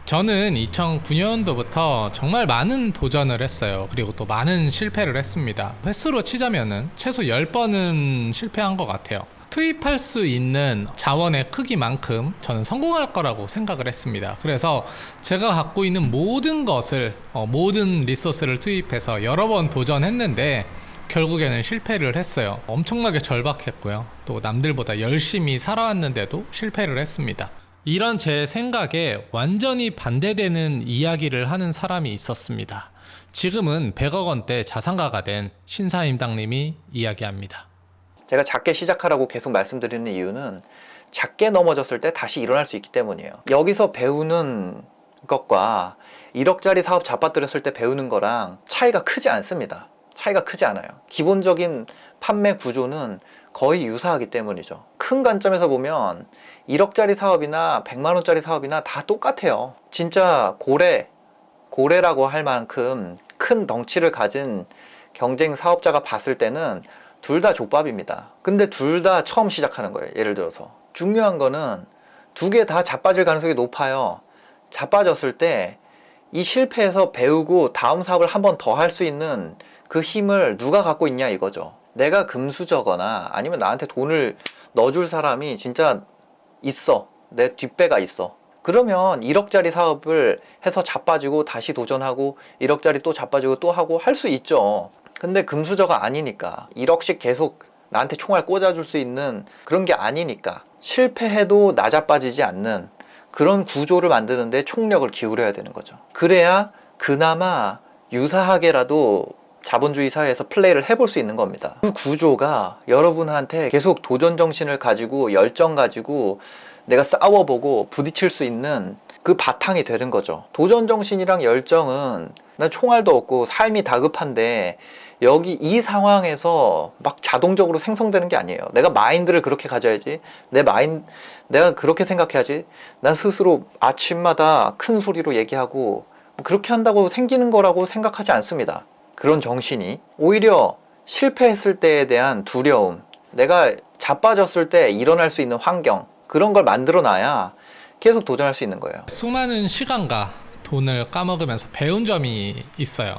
저는 2009년도부터 정말 많은 도전을 했어요. 그리고 또 많은 실패를 했습니다. 횟수로 치자면은 최소 10번은 실패한 것 같아요. 투입할 수 있는 자원의 크기만큼 저는 성공할 거라고 생각을 했습니다. 그래서 제가 갖고 있는 모든 것을 모든 리소스를 투입해서 여러 번 도전했는데 결국에는 실패를 했어요. 엄청나게 절박했고요. 또 남들보다 열심히 살아왔는데도 실패를 했습니다. 이런 제 생각에 완전히 반대되는 이야기를 하는 사람이 있었습니다. 지금은 100억 원대 자산가가 된 신사임당님이 이야기합니다. 제가 작게 시작하라고 계속 말씀드리는 이유는 작게 넘어졌을 때 다시 일어날 수 있기 때문이에요. 여기서 배우는 것과 1억짜리 사업 잡아들였을 때 배우는 거랑 차이가 크지 않습니다. 차이가 크지 않아요. 기본적인 판매 구조는 거의 유사하기 때문이죠. 큰 관점에서 보면 1억짜리 사업이나 100만 원짜리 사업이나 다 똑같아요. 진짜 고래라고 할 만큼 큰 덩치를 가진 경쟁 사업자가 봤을 때는 둘 다 족밥입니다. 근데 둘 다 처음 시작하는 거예요. 예를 들어서 중요한 거는 두 개 다 자빠질 가능성이 높아요. 자빠졌을 때 이 실패에서 배우고 다음 사업을 한 번 더 할 수 있는 그 힘을 누가 갖고 있냐 이거죠. 내가 금수저거나 아니면 나한테 돈을 넣어줄 사람이 진짜 있어. 내 뒷배가 있어. 그러면 1억짜리 사업을 해서 자빠지고 다시 도전하고 1억짜리 또 자빠지고 또 하고 할 수 있죠. 근데 금수저가 아니니까 1억씩 계속 나한테 총알 꽂아줄 수 있는 그런 게 아니니까 실패해도 나자빠지지 않는 그런 구조를 만드는데 총력을 기울여야 되는 거죠. 그래야 그나마 유사하게라도 자본주의 사회에서 플레이를 해볼 수 있는 겁니다. 그 구조가 여러분한테 계속 도전 정신을 가지고 열정 가지고 내가 싸워보고 부딪힐 수 있는 그 바탕이 되는 거죠. 도전 정신이랑 열정은 난 총알도 없고 삶이 다급한데 여기 이 상황에서 막 자동적으로 생성되는 게 아니에요. 내가 마인드를 그렇게 가져야지. 내가 그렇게 생각해야지. 난 스스로 아침마다 큰 소리로 얘기하고 그렇게 한다고 생기는 거라고 생각하지 않습니다. 그런 정신이 오히려 실패했을 때에 대한 두려움, 내가 자빠졌을 때 일어날 수 있는 환경, 그런 걸 만들어 놔야 계속 도전할 수 있는 거예요. 수많은 시간과 돈을 까먹으면서 배운 점이 있어요.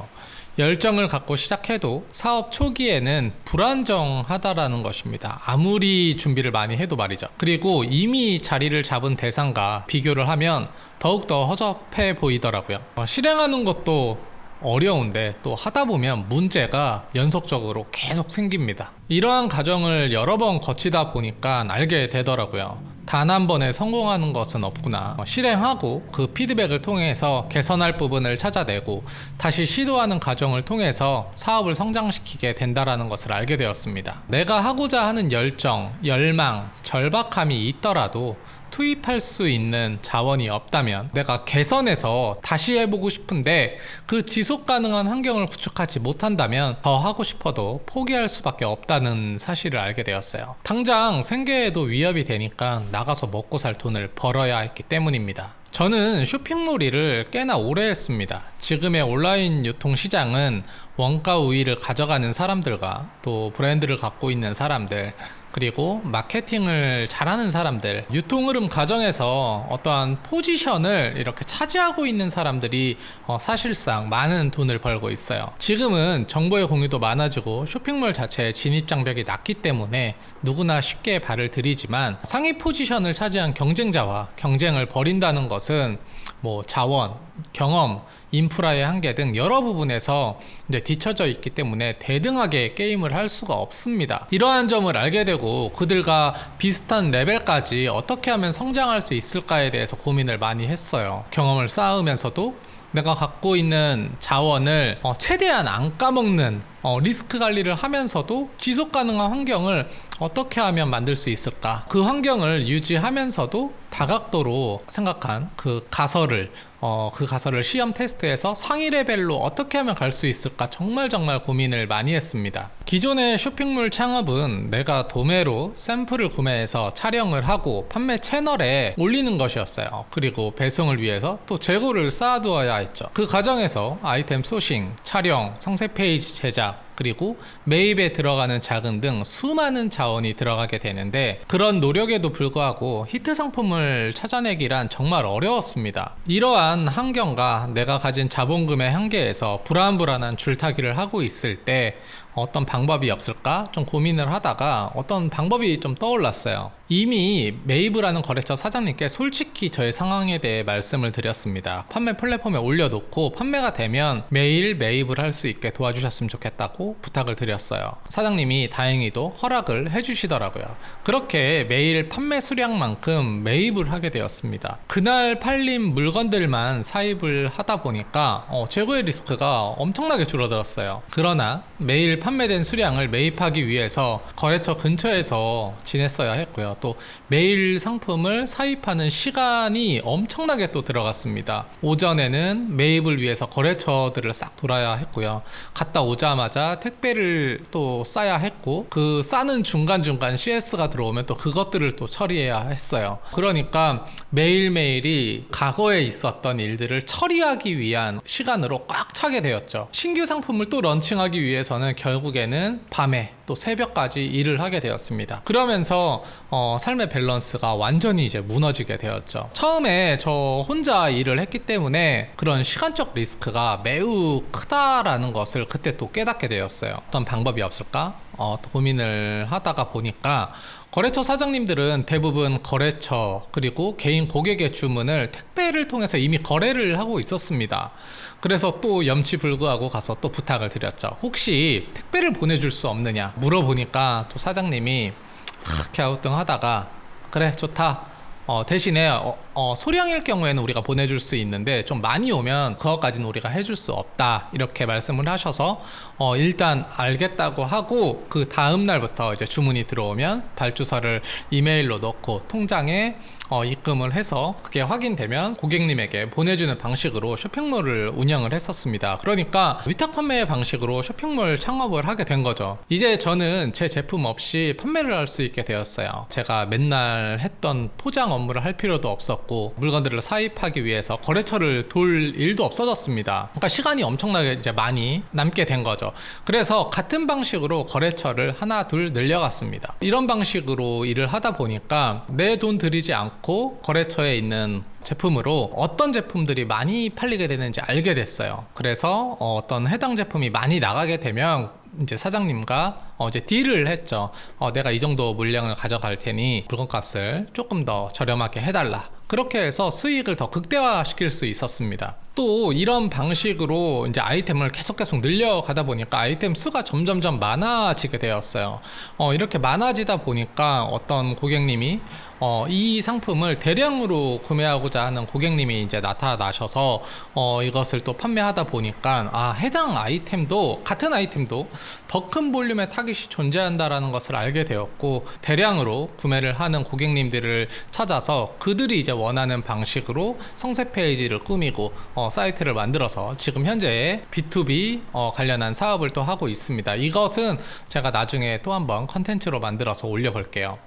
열정을 갖고 시작해도 사업 초기에는 불안정하다라는 것입니다. 아무리 준비를 많이 해도 말이죠. 그리고 이미 자리를 잡은 대상과 비교를 하면 더욱더 허접해 보이더라고요. 실행하는 것도 어려운데 또 하다 보면 문제가 연속적으로 계속 생깁니다. 이러한 과정을 여러 번 거치다 보니까 알게 되더라고요. 단 한 번에 성공하는 것은 없구나. 실행하고 그 피드백을 통해서 개선할 부분을 찾아내고 다시 시도하는 과정을 통해서 사업을 성장시키게 된다는 것을 알게 되었습니다. 내가 하고자 하는 열정, 열망, 절박함이 있더라도 투입할 수 있는 자원이 없다면 내가 개선해서 다시 해보고 싶은데 그 지속 가능한 환경을 구축하지 못한다면 더 하고 싶어도 포기할 수밖에 없다는 사실을 알게 되었어요. 당장 생계에도 위협이 되니까 나가서 먹고 살 돈을 벌어야 했기 때문입니다. 저는 쇼핑몰 일을 꽤나 오래 했습니다. 지금의 온라인 유통 시장은 원가 우위를 가져가는 사람들과 또 브랜드를 갖고 있는 사람들, 그리고 마케팅을 잘하는 사람들, 유통 흐름 과정에서 어떠한 포지션을 이렇게 차지하고 있는 사람들이 사실상 많은 돈을 벌고 있어요. 지금은 정보의 공유도 많아지고 쇼핑몰 자체의 진입 장벽이 낮기 때문에 누구나 쉽게 발을 들이지만 상위 포지션을 차지한 경쟁자와 경쟁을 벌인다는 것은 자원, 경험, 인프라의 한계 등 여러 부분에서 이제 뒤처져 있기 때문에 대등하게 게임을 할 수가 없습니다. 이러한 점을 알게 되고 그들과 비슷한 레벨까지 어떻게 하면 성장할 수 있을까에 대해서 고민을 많이 했어요. 경험을 쌓으면서도 내가 갖고 있는 자원을 최대한 안 까먹는 리스크 관리를 하면서도 지속 가능한 환경을 어떻게 하면 만들 수 있을까? 그 환경을 유지하면서도 다각도로 생각한 그 가설을 시험 테스트에서 상위 레벨로 어떻게 하면 갈 수 있을까 정말 고민을 많이 했습니다. 기존의 쇼핑몰 창업은 내가 도매로 샘플을 구매해서 촬영을 하고 판매 채널에 올리는 것이었어요. 그리고 배송을 위해서 또 재고를 쌓아두어야 했죠. 그 과정에서 아이템 소싱, 촬영, 상세 페이지 제작, 그리고 매입에 들어가는 자금 등 수많은 자원이 들어가게 되는데 그런 노력에도 불구하고 히트 상품을 상품을 찾아내기란 정말 어려웠습니다. 이러한 환경과 내가 가진 자본금의 한계에서 불안불안한 줄타기를 하고 있을 때 어떤 방법이 없을까 좀 고민을 하다가 어떤 방법이 좀 떠올랐어요. 이미 메이브라는 거래처 사장님께 솔직히 저의 상황에 대해 말씀을 드렸습니다. 판매 플랫폼에 올려놓고 판매가 되면 매일 매입을 할 수 있게 도와주셨으면 좋겠다고 부탁을 드렸어요. 사장님이 다행히도 허락을 해주시더라고요. 그렇게 매일 판매 수량만큼 매입을 하게 되었습니다. 그날 팔린 물건들만 사입을 하다 보니까 재고의 리스크가 엄청나게 줄어들었어요. 그러나 매일 판매된 수량을 매입하기 위해서 거래처 근처에서 지냈어야 했고요. 또 매일 상품을 사입하는 시간이 엄청나게 또 들어갔습니다. 오전에는 매입을 위해서 거래처들을 싹 돌아야 했고요. 갔다 오자마자 택배를 또 싸야 했고, 그 싸는 중간중간 CS가 들어오면 또 그것들을 또 처리해야 했어요. 그러니까 매일매일이 과거에 있었던 일들을 처리하기 위한 시간으로 꽉 차게 되었죠. 신규 상품을 또 런칭하기 위해서는 결국에는 밤에 또 새벽까지 일을 하게 되었습니다. 그러면서 삶의 밸런스가 완전히 이제 무너지게 되었죠. 처음에 저 혼자 일을 했기 때문에 그런 시간적 리스크가 매우 크다라는 것을 그때 또 깨닫게 되었어요. 어떤 방법이 없을까? 또 고민을 하다가 보니까 거래처 사장님들은 대부분 거래처 그리고 개인 고객의 주문을 택배를 통해서 이미 거래를 하고 있었습니다. 그래서 또 염치불구하고 가서 또 부탁을 드렸죠. 혹시 택배를 보내줄 수 없느냐 물어보니까 또 사장님이 갸우뚱하다가 그래 좋다. 대신에 소량일 경우에는 우리가 보내줄 수 있는데 좀 많이 오면 그것까지는 우리가 해줄 수 없다 이렇게 말씀을 하셔서 일단 알겠다고 하고 그 다음 날부터 이제 주문이 들어오면 발주서를 이메일로 넣고 통장에 입금을 해서 그게 확인되면 고객님에게 보내주는 방식으로 쇼핑몰을 운영을 했었습니다. 그러니까 위탁 판매 방식으로 쇼핑몰 창업을 하게 된 거죠. 이제 저는 제 제품 없이 판매를 할 수 있게 되었어요. 제가 맨날 했던 포장 업무를 할 필요도 없었고 물건들을 사입하기 위해서 거래처를 돌 일도 없어졌습니다. 그러니까 시간이 엄청나게 이제 많이 남게 된 거죠. 그래서 같은 방식으로 거래처를 하나 둘 늘려갔습니다. 이런 방식으로 일을 하다 보니까 내 돈 들이지 않고 거래처에 있는 제품으로 어떤 제품들이 많이 팔리게 되는지 알게 됐어요. 그래서 어떤 해당 제품이 많이 나가게 되면 이제 사장님과 이제 딜을 했죠. 내가 이 정도 물량을 가져갈 테니 물건값을 조금 더 저렴하게 해달라. 그렇게 해서 수익을 더 극대화시킬 수 있었습니다. 또 이런 방식으로 이제 아이템을 계속 늘려가다 보니까 아이템 수가 점점점 많아지게 되었어요. 이렇게 많아지다 보니까 어떤 고객님이 이 상품을 대량으로 구매하고자 하는 고객님이 이제 나타나셔서 이것을 또 판매하다 보니까 해당 아이템도 같은 아이템도 더 큰 볼륨의 타깃이 존재한다라는 것을 알게 되었고, 대량으로 구매를 하는 고객님들을 찾아서 그들이 이제 원하는 방식으로 성세 페이지를 꾸미고 사이트를 만들어서 지금 현재 B2B 관련한 사업을 또 하고 있습니다. 이것은 제가 나중에 또 한번 컨텐츠로 만들어서 올려볼게요.